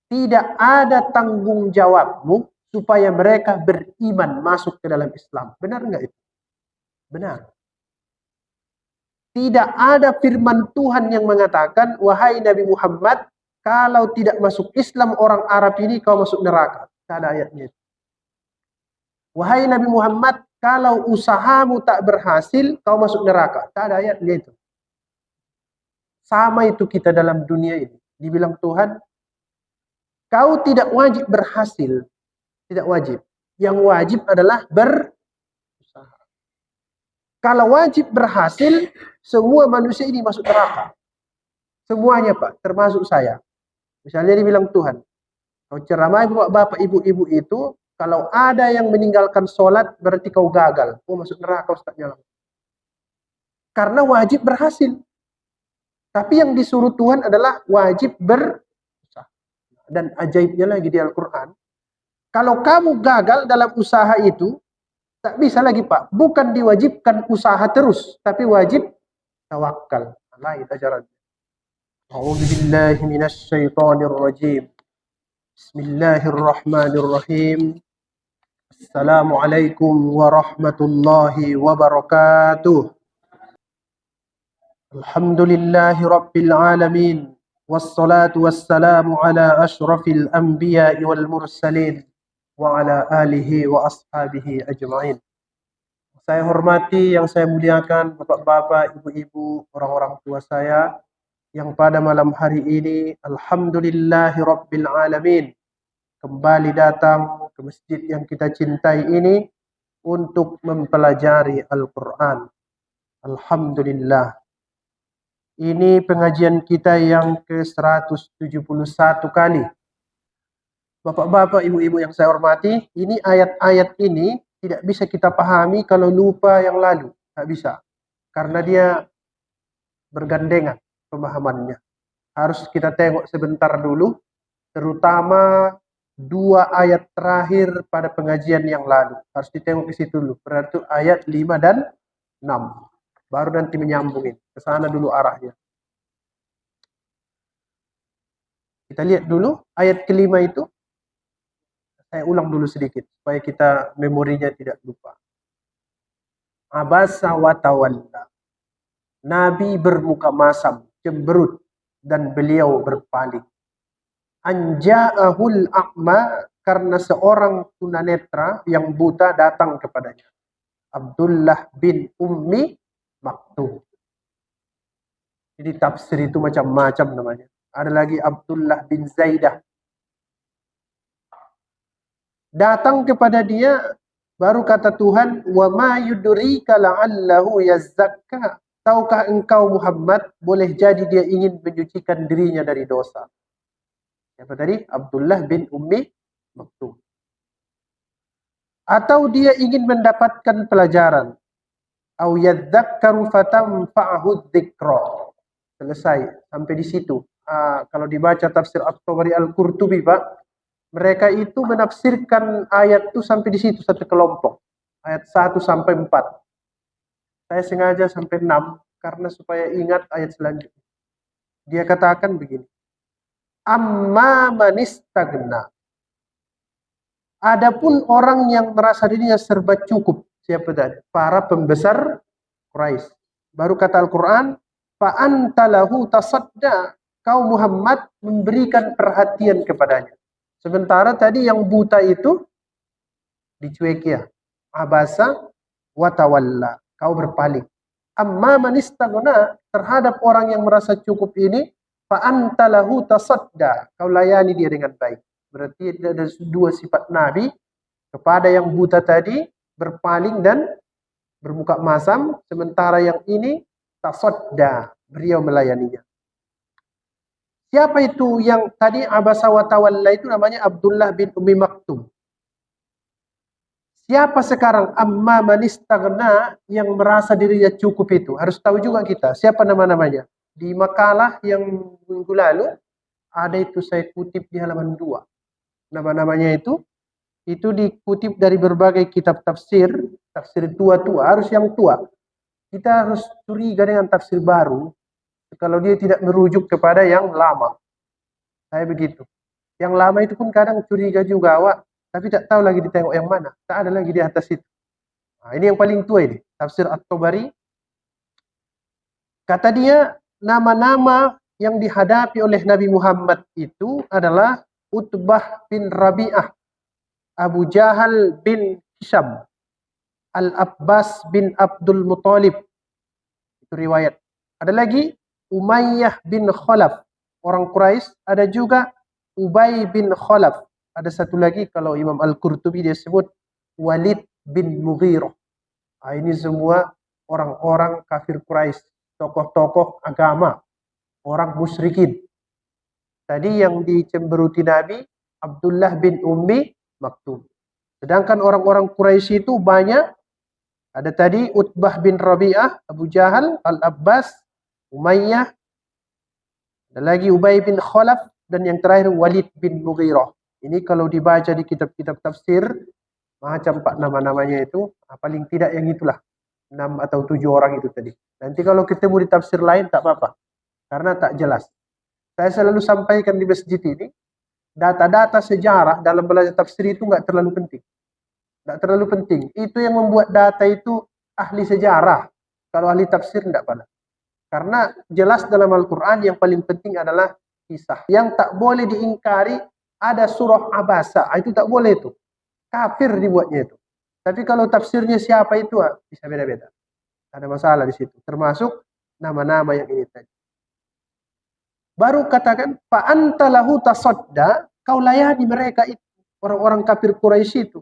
tidak ada tanggung jawabmu supaya mereka beriman masuk ke dalam Islam. Benar nggak itu? Benar. Tidak ada firman Tuhan yang mengatakan, wahai Nabi Muhammad, kalau tidak masuk Islam orang Arab ini kau masuk neraka. Tidak ada ayatnya. Wahai Nabi Muhammad, kalau usahamu tak berhasil kau masuk neraka. Tidak ada ayatnya itu. Sama itu kita dalam dunia ini. Dibilang Tuhan, kau tidak wajib berhasil. Tidak wajib. Yang wajib adalah berusaha. Kalau wajib berhasil, semua manusia ini masuk neraka. Semuanya Pak, termasuk saya. Misalnya dibilang Tuhan, kau ceramah bapak ibu-ibu itu, kalau ada yang meninggalkan sholat, berarti kau gagal. Kau masuk neraka Ustaznya. Karena wajib berhasil. Tapi yang disuruh Tuhan adalah wajib berusaha. Dan ajaibnya lagi di Al-Quran, kalau kamu gagal dalam usaha itu, tak bisa lagi Pak. Bukan diwajibkan usaha terus, tapi wajib tawakal. Lain ajaran. A'udzu billahi minasy syaithanir rajim. Bismillahirrahmanirrahim. Assalamualaikum warahmatullahi wabarakatuh. Alhamdulillahi rabbil alamin. Wassalatu wassalamu ala ashrafil anbiya'i wal mursalin wa ala alihi wa ashabihi ajma'in. Saya hormati, yang saya muliakan bapak-bapak, ibu-ibu, orang-orang tua saya yang pada malam hari ini alhamdulillahi rabbil alamin kembali datang ke masjid yang kita cintai ini untuk mempelajari Al-Quran. Alhamdulillah. Ini pengajian kita yang ke-171 kali. Bapak-bapak, ibu-ibu yang saya hormati, ini ayat-ayat ini tidak bisa kita pahami kalau lupa yang lalu. Tidak bisa. Karena dia bergandengan pemahamannya. Harus kita tengok sebentar dulu, terutama 2 ayat terakhir pada pengajian yang lalu. Harus ditengok ke situ dulu. Berarti ayat 5 dan 6. Baru nanti menyambungin. Ke sana dulu arahnya. Kita lihat dulu ayat kelima itu. Saya ulang dulu sedikit supaya kita memorinya tidak lupa. Abasa wa tawalla. Nabi bermuka masam, cemberut, dan beliau berpaling. Anja'ahul a'ma, karena seorang tunanetra yang buta datang kepadanya. Abdullah bin Ummi Maktum. Jadi tafsir itu macam-macam namanya. Ada lagi Abdullah bin Zaidah. Datang kepada dia, baru kata Tuhan, wa ma yudrika la'allahu yazzakka. Tahukah engkau Muhammad, boleh jadi dia ingin menyucikan dirinya dari dosa. Siapa tadi? Abdullah bin Ummi Maktum. Atau dia ingin mendapatkan pelajaran. Au yadzakkaru fatanfa'ahu dzikra. Selesai sampai di situ. Kalau dibaca tafsir At-Tabari Al-Qurtubi, Pak, mereka itu menafsirkan ayat itu sampai di situ satu kelompok. Ayat 1 sampai 4. Saya sengaja sampai 6 karena supaya ingat ayat selanjutnya. Dia katakan begini. Amma manistagna. Adapun orang yang merasa dirinya serba cukup. Siapa tadi? Para pembesar Quraisy. Baru kata Al-Quran, fa anta lahu tasadda. Kau Muhammad memberikan perhatian kepadanya. Sementara tadi yang buta itu dicueki ya. Abasa wa tawalla. Kau berpaling. Amma manistagna, terhadap orang yang merasa cukup ini, fa anta lahu tasadda. Kau layani dia dengan baik. Berarti ada 2 sifat Nabi. Kepada yang buta tadi berpaling dan bermuka masam, sementara yang ini tasadda, beliau melayaninya. Siapa itu yang tadi abasa wa tawalla itu? Namanya Abdullah bin Ummi Maktum. Siapa sekarang amma manistagna, yang merasa dirinya cukup itu? Harus tahu juga kita siapa nama-namanya. Di makalah yang minggu lalu ada itu, saya kutip di halaman 2. Nama-namanya itu dikutip dari berbagai kitab tafsir tua-tua, harus yang tua. Kita harus curiga dengan tafsir baru kalau dia tidak merujuk kepada yang lama. Saya begitu. Yang lama itu pun kadang curiga juga, Wak. Tapi tak tahu lagi ditengok yang mana. Tak ada lagi di atas itu. Nah, ini yang paling tua ini. Tafsir At-Tabari. Kata dia, nama-nama yang dihadapi oleh Nabi Muhammad itu adalah Utbah bin Rabi'ah, Abu Jahal bin Hisham, Al-Abbas bin Abdul Muttalib. Itu riwayat. Ada lagi Umayyah bin Khalaf, orang Quraisy. Ada juga Ubay bin Khalaf. Ada satu lagi kalau Imam Al-Qurtubi dia sebut Walid bin Mughirah. Nah, ini semua orang-orang kafir Quraisy, tokoh-tokoh agama, orang musyrikin. Tadi yang dicemberuti Nabi Abdullah bin Ummi Maktum. Sedangkan orang-orang Quraisy itu banyak. Ada tadi Utbah bin Rabi'ah, Abu Jahal, Al-Abbas, Umayyah. Ada lagi Ubay bin Khalaf, dan yang terakhir Walid bin Mughirah. Ini kalau dibaca di kitab-kitab tafsir, macam pak nama-namanya itu, paling tidak yang itulah 6 atau 7 orang itu tadi. Nanti kalau ketemu di tafsir lain tak apa-apa, karena tak jelas. Saya selalu sampaikan di masjid ini, data-data sejarah dalam belajar tafsir itu nggak terlalu penting. Nggak terlalu penting. Itu yang membuat data itu ahli sejarah. Kalau ahli tafsir nggak pada. Karena jelas dalam Al-Quran yang paling penting adalah kisah. Yang tak boleh diingkari ada surah Abasa. Itu tak boleh itu. Kafir dibuatnya itu. Tapi kalau tafsirnya siapa itu bisa beda-beda. Ada masalah di situ. Termasuk nama-nama yang ini tadi. Baru katakan, fa'anta lahu tasadda, kau layani mereka itu. Orang-orang kafir Quraisy itu.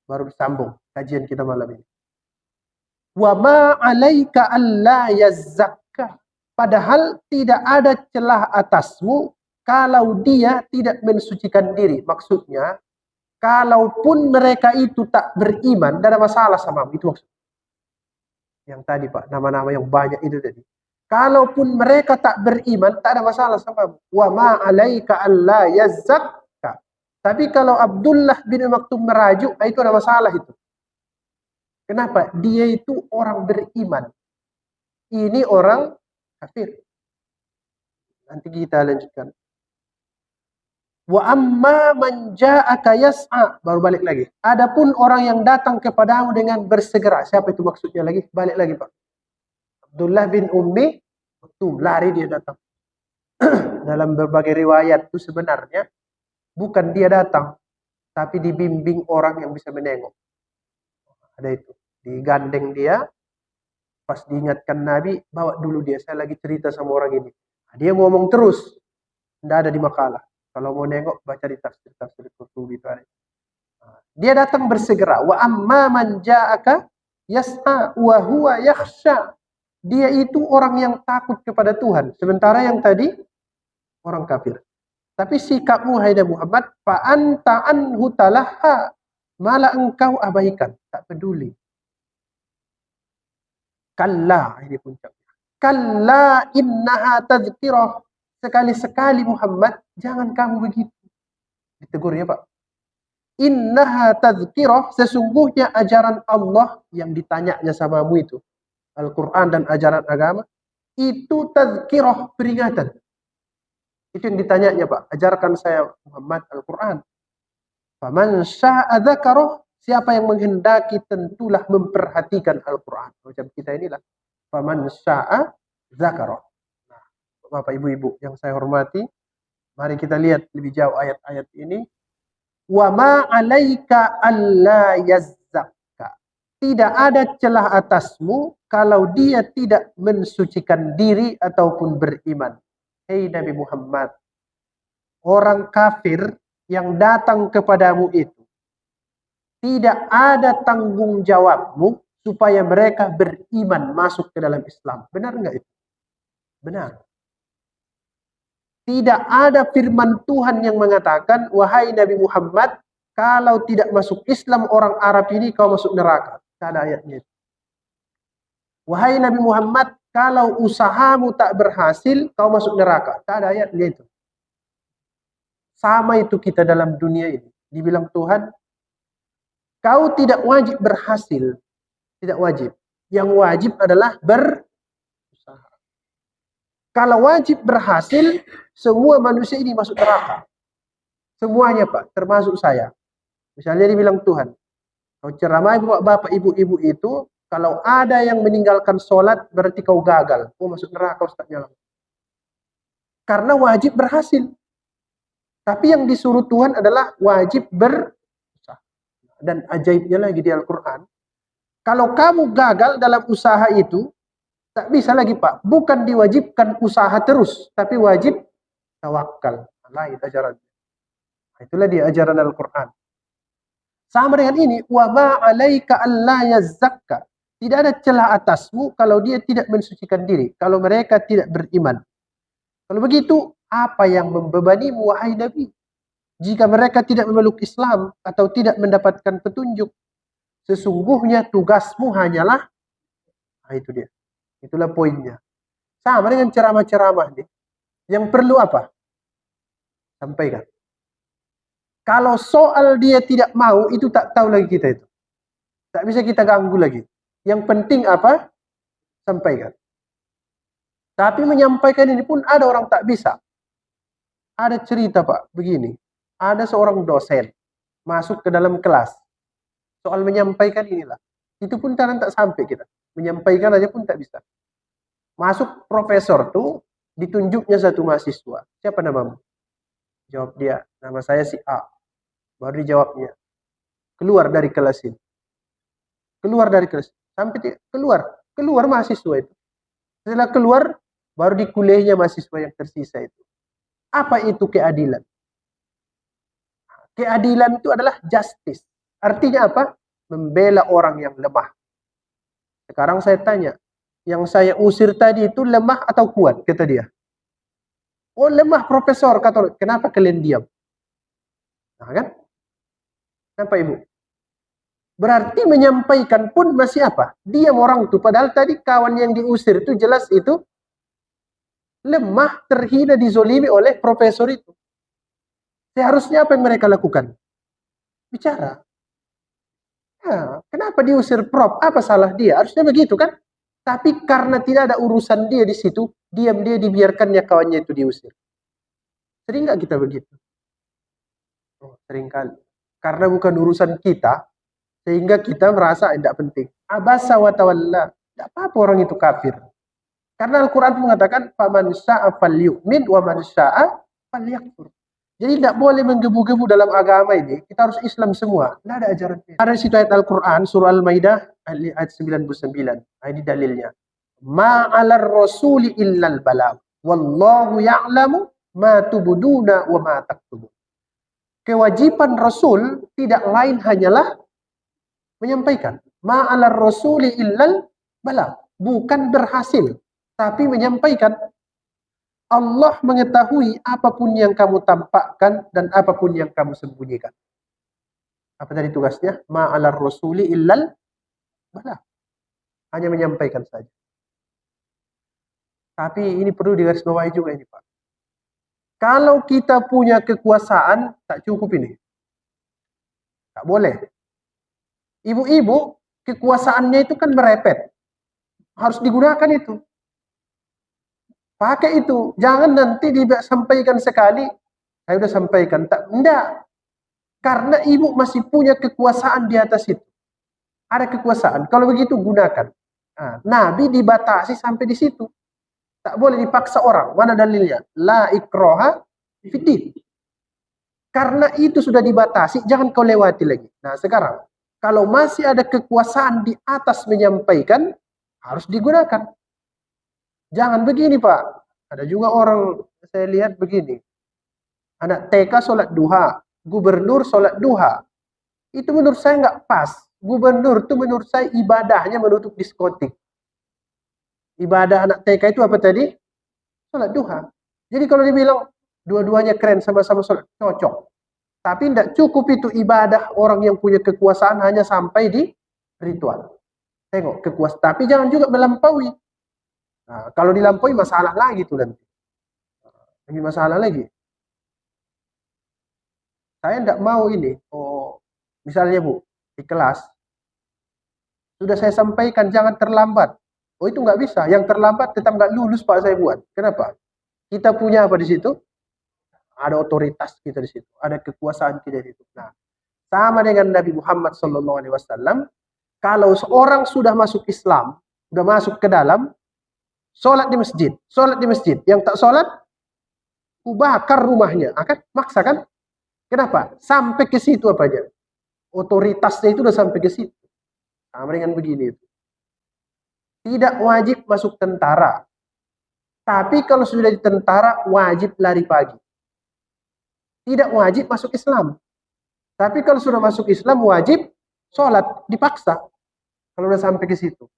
Baru disambung kajian kita malam ini. Wa ma 'alaika alla yazzakka. Padahal tidak ada celah atasmu kalau dia tidak mensucikan diri. Maksudnya, kalaupun mereka itu tak beriman, tidak ada masalah sama itu maksudnya. Yang tadi Pak, nama-nama yang banyak itu tadi. Kalaupun mereka tak beriman, tak ada masalah sama. Wa ma 'alaika alla yazzakka. Tapi kalau Abdullah bin Maktum merajuk, itu ada masalah itu. Kenapa? Dia itu orang beriman. Ini orang kafir. Nanti kita lanjutkan. Wa amma man ja'aka yas'a, baru balik lagi. Adapun orang yang datang kepadamu dengan bersegera. Siapa itu maksudnya lagi? Balik lagi, Pak. Abdullah bin Ummi Maktum, lari dia datang. Dalam berbagai riwayat itu sebenarnya bukan dia datang, tapi dibimbing orang yang bisa menengok. Ada itu. Digandeng dia, pas diingatkan Nabi, bawa dulu dia, saya lagi cerita sama orang ini. Nah, dia ngomong terus, tidak ada di makalah. Kalau mau nengok, baca di tafsir Qurtubi. Dia datang bersegera. Wa amma man ja'aka yas'a wa huwa yakhsha. Dia itu orang yang takut kepada Tuhan. Sementara yang tadi, orang kafir. Tapi sikapmu, hai Muhammad, fa anta anhu talaha, malah engkau abaikan, tak peduli. Kalla, ini puncaknya. Kalla innaha tadhkirah. Sekali-sekali Muhammad, jangan kamu begitu. Ditegur ya Pak. Innaha tadhkirah, sesungguhnya ajaran Allah yang ditanyanya samamu itu. Al-Quran dan ajaran agama. Itu tadhkirah, peringatan. Itu yang ditanyanya Pak. Ajarkan saya Muhammad Al-Quran. Faman sya'a dzakarah, siapa yang menghendaki tentulah memperhatikan Al-Quran. Macam kita inilah. Faman sya'a dzakarah. Nah, Bapak Ibu-ibu yang saya hormati, mari kita lihat lebih jauh ayat-ayat ini. Wa ma 'alaika alla yazzakka. Tidak ada celah atasmu kalau dia tidak mensucikan diri ataupun beriman. Hei Nabi Muhammad, orang kafir yang datang kepadamu itu, tidak ada tanggung jawabmu supaya mereka beriman masuk ke dalam Islam. Benar enggak itu? Benar. Tidak ada firman Tuhan yang mengatakan, wahai Nabi Muhammad, kalau tidak masuk Islam orang Arab ini kau masuk neraka. Tidak ada ayatnya itu. Wahai Nabi Muhammad, kalau usahamu tak berhasil kau masuk neraka. Tak ada ayatnya itu. Sama itu kita dalam dunia ini. Dibilang Tuhan, kau tidak wajib berhasil. Tidak wajib. Yang wajib adalah berusaha. Kalau wajib berhasil, semua manusia ini masuk neraka. Semuanya Pak, termasuk saya. Misalnya dibilang Tuhan, kau ceramah bapak ibu-ibu itu, kalau ada yang meninggalkan sholat berarti kau gagal. Kau masuk neraka Ustaznya. Karena wajib berhasil. Tapi yang disuruh Tuhan adalah wajib berusaha. Dan ajaibnya lagi di Al-Quran, kalau kamu gagal dalam usaha itu, tak bisa lagi Pak. Bukan diwajibkan usaha terus, tapi wajib tawakal. Lain ajaran. Itulah dia ajaran Al-Quran. Sama dengan ini, wa ma 'alaika alla yazzakka. Tidak ada celah atasmu kalau dia tidak mensucikan diri, kalau mereka tidak beriman. Kalau begitu, apa yang membebanimu wahai Nabi? Jika mereka tidak memeluk Islam atau tidak mendapatkan petunjuk, sesungguhnya tugasmu hanyalah, nah itu dia. Itulah poinnya. Sama dengan ceramah-ceramah nih. Yang perlu apa? Sampaikan. Kalau soal dia tidak mau, itu tak tahu lagi kita itu. Tak bisa kita ganggu lagi. Yang penting apa? Sampaikan. Tapi menyampaikan ini pun ada orang tak bisa. Ada cerita Pak, begini. Ada seorang dosen masuk ke dalam kelas. Soal menyampaikan inilah. Itu pun kadang tak sampai kita. Menyampaikan aja pun tak bisa. Masuk profesor tuh, ditunjuknya satu mahasiswa. Siapa namamu? Jawab dia, nama saya si A. Baru dijawabnya. Keluar dari kelas ini. Keluar dari kelas. Sampai dia keluar. Keluar mahasiswa itu. Setelah keluar, baru di kuliahnya mahasiswa yang tersisa itu. Apa itu keadilan? Keadilan itu adalah justice. Artinya apa? Membela orang yang lemah. Sekarang saya tanya, yang saya usir tadi itu lemah atau kuat? Kata dia. Oh lemah profesor, kata. Kenapa kalian diam? Nah kan? Kenapa ibu? Berarti menyampaikan pun masih apa? Diam orang itu. Padahal tadi kawan yang diusir itu jelas itu lemah, terhina, dizolimi oleh profesor itu. Seharusnya apa yang mereka lakukan? Bicara. Ya, kenapa diusir Prof? Apa salah dia? Harusnya begitu kan? Tapi karena tidak ada urusan dia di situ, diam dia dibiarkannya kawannya itu diusir. Sering nggak kita begitu? Oh, sering kali. Karena bukan urusan kita, sehingga kita merasa tidak penting. Abasa wa tawalla. Tidak apa-apa orang itu kafir. Karena Al-Quran mengatakan, faman sya'a falyu'min wa man sya'a falyakfur. Jadi tidak boleh menggebu-gebu dalam agama ini. Kita harus Islam semua. Tidak ada ajaran. Ada di situ ayat Al-Quran, surah Al-Maidah, ayat 99. Ini dalilnya. Ma'alar rasuli illal balagh. Wallahu ya'lamu ma tubuduna wa ma taktubun. Kewajiban Rasul tidak lain hanyalah menyampaikan. Ma'alar rasuli illal balagh. Bukan berhasil, tapi menyampaikan. Allah mengetahui apapun yang kamu tampakkan dan apapun yang kamu sembunyikan. Apa tadi tugasnya? Ma'alar rasuli illal balagh. Hanya menyampaikan saja. Tapi ini perlu digarisbawahi juga ini Pak. Kalau kita punya kekuasaan, tak cukup ini. Tak boleh. Ibu-ibu, kekuasaannya itu kan merepet. Harus digunakan itu. Pakai itu. Jangan nanti disampaikan sekali. Saya sudah sampaikan. Tidak. Karena ibu masih punya kekuasaan di atas itu. Ada kekuasaan. Kalau begitu gunakan. Nah, Nabi dibatasi sampai di situ. Tak boleh dipaksa orang. Mana dalilnya? La ikroha fiddin. Karena itu sudah dibatasi, jangan kau lewati lagi. Nah sekarang, kalau masih ada kekuasaan di atas menyampaikan, harus digunakan. Jangan begini Pak. Ada juga orang, saya lihat begini. Anak TK sholat duha, gubernur sholat duha. Itu menurut saya nggak pas. Gubernur itu menurut saya ibadahnya menutup diskotik. Ibadah anak TK itu apa tadi? Sholat duha. Jadi kalau dibilang dua-duanya keren sama-sama sholat, cocok. Tapi tidak cukup itu ibadah orang yang punya kekuasaan hanya sampai di ritual. Tengok kekuasaan. Tapi jangan juga melampaui. Nah, kalau dilampaui masalah lagi tuh nanti. Ini masalah lagi. Saya tidak mau ini. Oh, misalnya Bu, di kelas sudah saya sampaikan jangan terlambat. Oh itu nggak bisa. Yang terlambat tetap nggak lulus Pak saya buat. Kenapa? Kita punya apa di situ? Ada otoritas kita di situ, ada kekuasaan kita di situ. Nah, sama dengan Nabi Muhammad SAW, kalau seorang sudah masuk Islam, sudah masuk ke dalam, sholat di masjid, sholat di masjid. Yang tak sholat, bakar rumahnya. Akan maksa kan? Kenapa? Sampai ke situ apanya? Otoritasnya itu udah sampai ke situ. Sama dengan begini. Tidak wajib masuk tentara. Tapi kalau sudah di tentara, wajib lari pagi. Tidak wajib masuk Islam. Tapi kalau sudah masuk Islam, wajib sholat. Dipaksa. Kalau sudah sampai ke situ.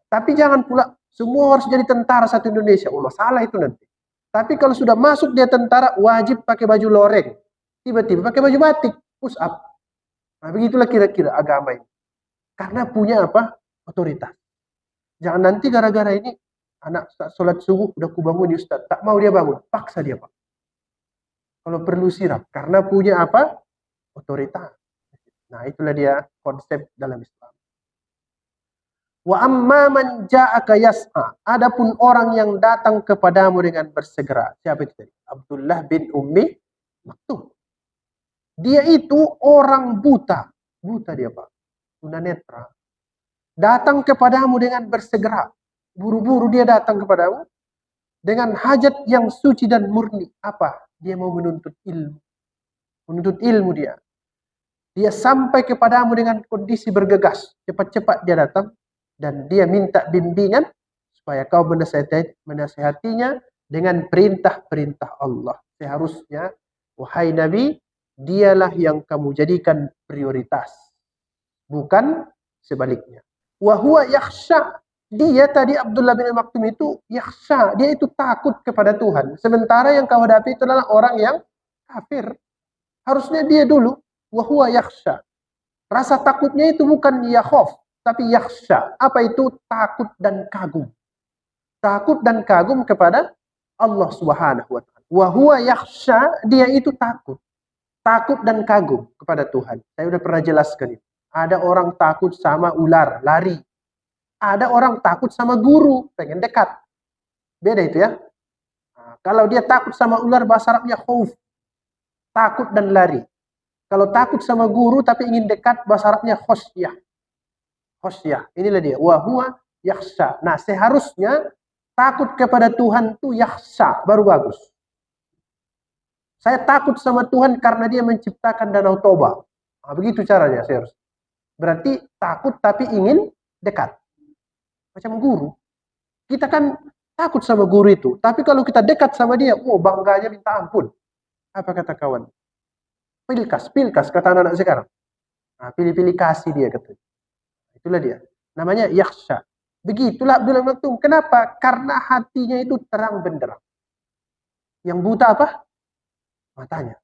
Tapi jangan pula semua harus jadi tentara satu Indonesia. Oh, masalah itu nanti. Tapi kalau sudah masuk dia tentara, wajib pakai baju loreng. Tiba-tiba pakai baju batik. Push up. Nah, begitulah kira-kira agama ini. Karena punya apa? Otoritas. Jangan nanti gara-gara ini, anak sholat subuh, udah kubangun Ustaz. Tak mau dia bangun. Paksa dia, Pak. Kalau perlu sirap. Karena punya apa? Otoritas. Nah, itulah dia konsep dalam Islam. Wa amma man ja'aka yas'a. Adapun orang yang datang kepadamu dengan bersegera. Siapa itu tadi? Abdullah bin Ummi Maktum. Dia itu orang buta. Buta dia, Pak. Tunanetra. Datang kepadamu dengan bersegera. Buru-buru dia datang kepadamu dengan hajat yang suci dan murni. Apa? Dia mau menuntut ilmu. Menuntut ilmu dia. Dia sampai kepadamu dengan kondisi bergegas. Cepat-cepat dia datang. Dan dia minta bimbingan supaya kau menasihatinya dengan perintah-perintah Allah. Seharusnya, wahai Nabi, dialah yang kamu jadikan prioritas. Bukan sebaliknya. Wahuwa yakhsha. Dia tadi Abdullah bin Maktum itu yakhsha. Dia itu takut kepada Tuhan. Sementara yang kau hadapi itu adalah orang yang kafir. Harusnya dia dulu. Wahuwa yakhsha. Rasa takutnya itu bukan yakhaf. Tapi yakhsha. Apa itu? Takut dan kagum. Takut dan kagum kepada Allah Subhanahu wa ta'ala. Wa huwa yakhsha, dia itu takut. Takut dan kagum kepada Tuhan. Saya sudah pernah jelaskan itu. Ada orang takut sama ular, lari. Ada orang takut sama guru, pengen dekat. Beda itu ya. Nah, kalau dia takut sama ular, bahasa Arabnya khauf. Takut dan lari. Kalau takut sama guru tapi ingin dekat, bahasa Arabnya khosyah. Khosyah, inilah dia. Wa huwa yakhsha. Nah, seharusnya takut kepada Tuhan itu yakhsha, baru bagus. Saya takut sama Tuhan karena dia menciptakan Danau Toba. Nah, begitu caranya seharusnya. Berarti takut tapi ingin dekat. Macam guru. Kita kan takut sama guru itu. Tapi kalau kita dekat sama dia, bangganya minta ampun. Apa kata kawan? Pilkas kata anak-anak sekarang. Nah, pilih-pilih kasih dia katanya. Itulah dia. Namanya yakhsha. Begitulah Abdullah bin Maktum. Kenapa? Karena hatinya itu terang benderang. Yang buta apa? Matanya.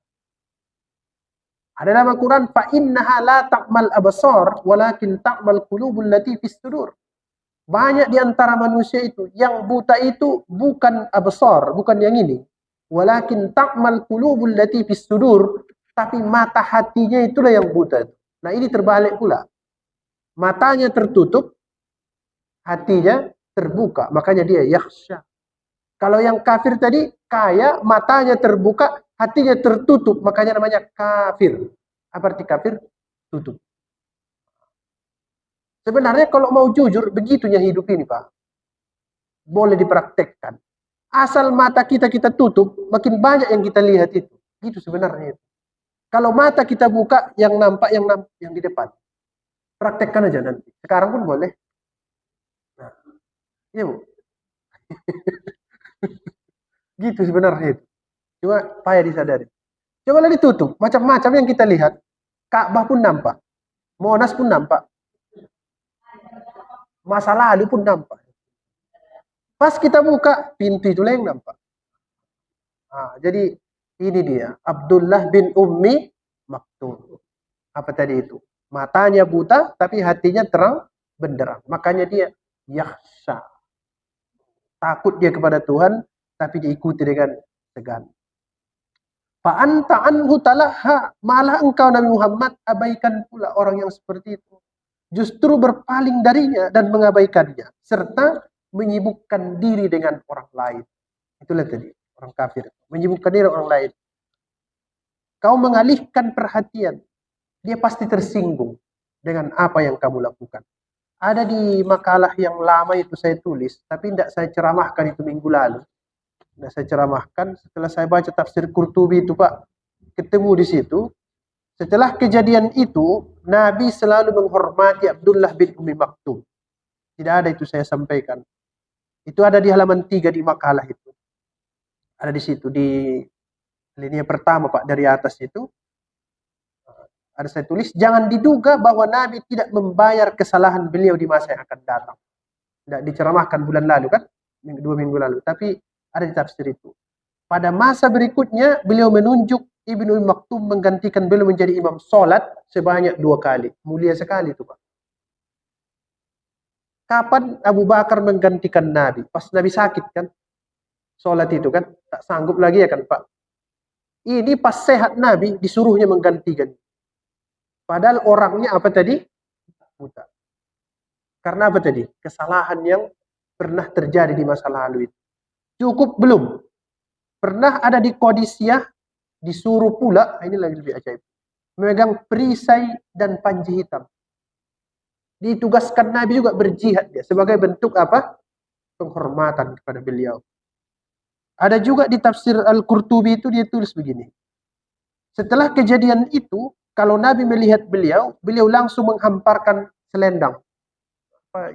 Ada dalam Al-Quran, فَإِنَّهَا لَا تَعْمَلْ أَبْصَارُ وَلَكِنْ تَعْمَلْ قُلُوبُ الَّتِي فِي الصُّدُورِ. Banyak di antara manusia itu, yang buta itu bukan absar, bukan yang ini. وَلَكِنْ تَعْمَلْ قُلُوبُ الَّتِي فِي الصُّدُورِ. Tapi mata hatinya itulah yang buta. Nah, ini terbalik pula. Matanya tertutup, hatinya terbuka. Makanya dia yakhsha. Kalau yang kafir tadi, kaya, matanya terbuka, hatinya tertutup. Makanya namanya kafir. Apa arti kafir? Tutup. Sebenarnya kalau mau jujur, begitunya hidup ini, Pak. Boleh dipraktekkan. Asal mata kita tutup, makin banyak yang kita lihat itu. Gitu sebenarnya. Kalau mata kita buka, yang nampak yang di depan. Praktekkan aja nanti. Sekarang pun boleh. Nah, iya, Bu. Gitu sebenarnya itu. Cuma payah disadari. Coba ditutup. Macam-macam yang kita lihat. Ka'bah pun nampak. Monas pun nampak. Masa lalu pun nampak. Pas kita buka, pintu itulah yang nampak. Nah, jadi ini dia. Abdullah bin Ummi Maktum. Apa tadi itu? Matanya buta, tapi hatinya terang benderang. Makanya dia yakhsha. Takut dia kepada Tuhan, tapi diikuti dengan segan. Fa'anta anhu talaha. Malah engkau Nabi Muhammad abaikan pula orang yang seperti itu. Justru berpaling darinya dan mengabaikannya. Serta menyibukkan diri dengan orang lain. Itulah tadi, orang kafir. Menyibukkan diri orang lain. kau mengalihkan perhatian, dia pasti tersinggung dengan apa yang kamu lakukan. Ada di makalah yang lama itu saya tulis, tapi tidak saya ceramahkan itu minggu lalu. Tidak saya ceramahkan, setelah saya baca tafsir Qurtubi itu Pak, ketemu di situ. Setelah kejadian itu, Nabi selalu menghormati Abdullah bin Umi Maktum. Tidak ada itu saya sampaikan. Itu ada di halaman 3 di makalah itu. Ada di situ, di linia pertama Pak, dari atas itu. Ada saya tulis, jangan diduga bahwa Nabi tidak membayar kesalahan beliau di masa yang akan datang. Tidak diceramahkan bulan lalu kan, 2 minggu lalu. Tapi ada di tafsir itu. Pada masa berikutnya, beliau menunjuk Ibnu Maktum menggantikan beliau menjadi imam sholat sebanyak 2 kali. Mulia sekali itu Pak. Kapan Abu Bakar menggantikan Nabi? Pas Nabi sakit kan? Sholat itu kan? Tak sanggup lagi ya kan Pak? Ini pas sehat Nabi disuruhnya menggantikan. Padahal orangnya apa tadi? Buta. Karena apa tadi? Kesalahan yang pernah terjadi di masa lalu itu. Cukup belum? Pernah ada di Qadisiyah, disuruh pula, ini lagi lebih ajaib, memegang perisai dan panji hitam. Ditugaskan Nabi juga berjihad dia sebagai bentuk apa? Penghormatan kepada beliau. Ada juga di tafsir Al-Qurtubi itu dia tulis begini. Setelah kejadian itu, kalau Nabi melihat beliau, beliau langsung menghamparkan selendang.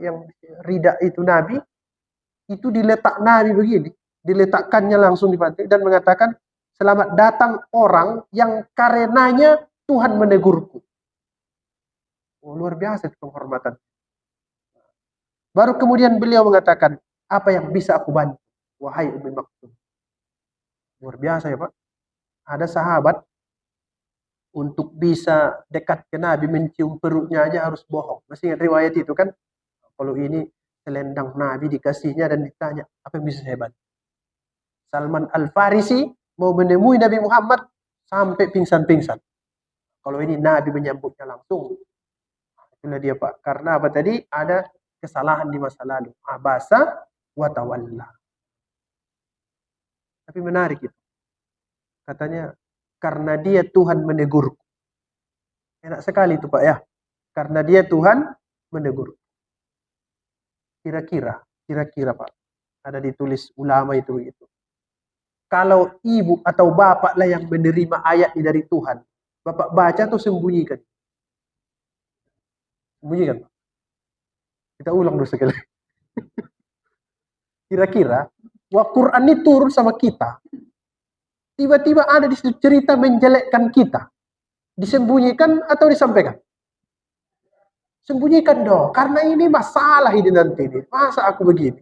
Yang ridak itu Nabi, itu diletak Nabi begini. Diletakkannya langsung di pantai dan mengatakan, selamat datang orang yang karenanya Tuhan menegurku. Oh, luar biasa itu penghormatan. Baru kemudian beliau mengatakan, apa yang bisa aku bantu? Wahai Ummi Maktum. Luar biasa ya Pak. Ada sahabat, untuk bisa dekat ke Nabi, mencium perutnya aja harus bohong. Masih ingat riwayat itu kan? Kalau ini selendang Nabi dikasihnya dan ditanya, apa yang bisa saya bantu? Salman Al-Farisi mau menemui Nabi Muhammad sampai pingsan-pingsan. Kalau ini Nabi menyambutnya langsung. Itulah dia Pak. Karena apa tadi? Ada kesalahan di masa lalu. Abasa wa tawalla. Tapi menarik itu. Katanya, karena dia Tuhan menegur. Enak sekali itu Pak ya. Karena dia Tuhan menegur. Kira-kira Pak. Ada ditulis ulama itu begitu. Kalau ibu atau bapak lah yang menerima ayat ini dari Tuhan, bapak baca atau sembunyikan? Sembunyikan. Kita ulang dulu sekali. Kira-kira, Quran ini turun sama kita. Tiba-tiba ada di situ cerita menjelekkan kita. Disembunyikan atau disampaikan? Sembunyikan dong. Karena ini masalah ini nanti. Masa aku begini?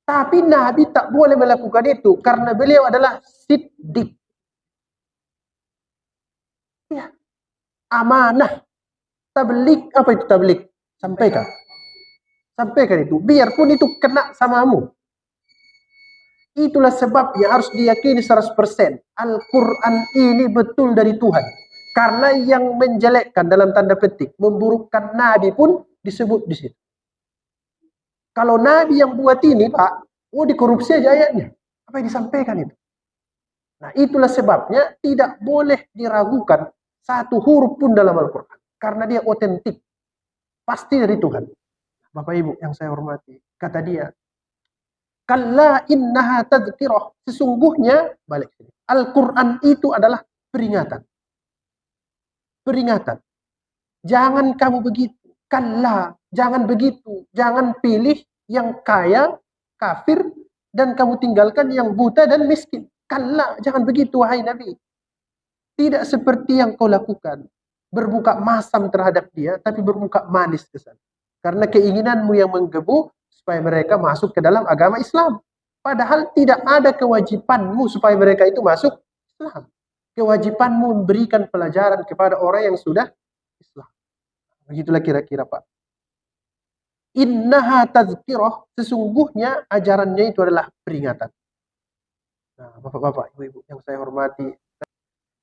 Tapi Nabi tak boleh melakukan itu. Karena beliau adalah siddiq. Ya. Amanah. Tablik. Apa itu tablik? Sampaikan. Sampaikan itu. Biarpun itu kena samamu. Itulah sebabnya harus diyakini 100%. Al-Quran ini betul dari Tuhan. Karena yang menjelekkan dalam tanda petik, memburukkan Nabi pun disebut di situ. Kalau Nabi yang buat ini, Pak, dikorupsi aja ayatnya. Apa yang disampaikan itu? Nah, itulah sebabnya tidak boleh diragukan satu huruf pun dalam Al-Quran. Karena dia otentik. Pasti dari Tuhan. Bapak Ibu yang saya hormati. Kata dia, kalla innaha tadhkirah. Sesungguhnya, balik sini. Al-Quran itu adalah peringatan. Peringatan. Jangan kamu begitu. Kalla. Jangan begitu. Jangan pilih yang kaya, kafir, dan kamu tinggalkan yang buta dan miskin. Kalla. Jangan begitu, wahai Nabi. Tidak seperti yang kau lakukan. Bermuka masam terhadap dia, tapi bermuka manis ke sana. Karena keinginanmu yang menggebu, supaya mereka masuk ke dalam agama Islam. Padahal tidak ada kewajibanmu supaya mereka itu masuk Islam. Kewajibanmu memberikan pelajaran kepada orang yang sudah Islam. Begitulah kira-kira Pak. Innaha tazkirah, sesungguhnya ajarannya itu adalah peringatan. Nah, Bapak-bapak, Ibu-ibu yang saya hormati.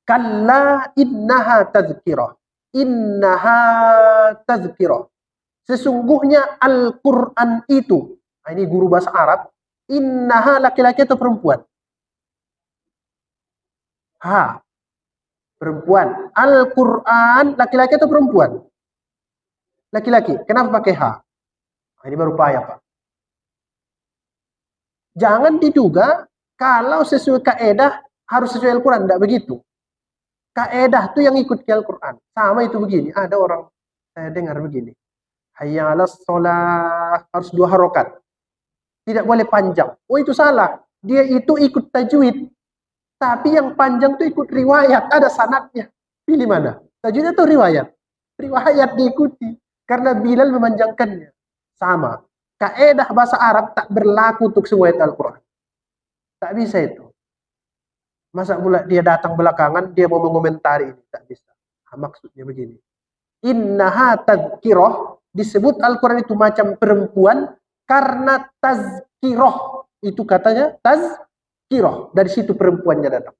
Kalla innaha tazkirah. Innaha tazkirah. Sesungguhnya Al-Quran itu, nah ini guru bahasa Arab, innaha laki-laki atau perempuan? Ha, Perempuan. Al-Quran, laki-laki atau perempuan? Laki-laki. Kenapa pakai H? Nah, ini baru payah, Pak. Jangan diduga kalau sesuai kaedah harus sesuai Al-Quran. Tidak begitu. Kaedah itu yang ikut ke Al-Quran. Sama itu begini. Ada orang, saya dengar begini. Hayya 'alas sholah. Harus 2 harokat. Tidak boleh panjang. Oh, itu salah. Dia itu ikut tajwid. Tapi yang panjang itu ikut riwayat. Ada sanadnya. Pilih mana? Tajwid atau riwayat? Riwayat diikuti. Karena Bilal memanjangkannya. Sama. Kaedah bahasa Arab tak berlaku untuk semua ayat Al-Quran. Tak bisa itu. Masa pula dia datang belakangan, dia mau mengomentari ini. Tak bisa. Maksudnya begini. Innaha tazkiroh. Disebut Al-Quran itu macam perempuan. Karena tazkiroh. Itu katanya tazkiroh. Dari situ perempuannya datang.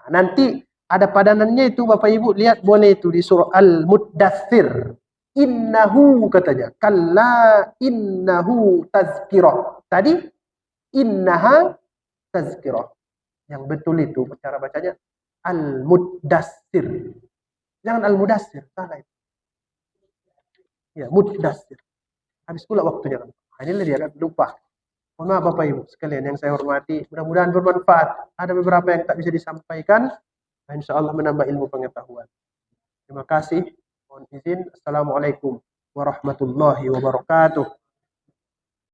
Nah, nanti ada padanannya itu Bapak Ibu lihat boleh itu di surah Al-Muddathir. Innahu katanya. Kalla innahu tazkiroh. Tadi innaha tazkiroh. Yang betul itu cara bacanya Al-Muddathir. Jangan Al-Mudathir. Salah itu. Ya, Muddathir. Habis pula waktunya kan. Nah, inilah dia kan lupa. Mohon maaf Bapak Ibu sekalian yang saya hormati. Mudah-mudahan bermanfaat. Ada beberapa yang tak bisa disampaikan. Nah, insya Allah menambah ilmu pengetahuan. Terima kasih. Mohon izin. Assalamualaikum warahmatullahi wabarakatuh.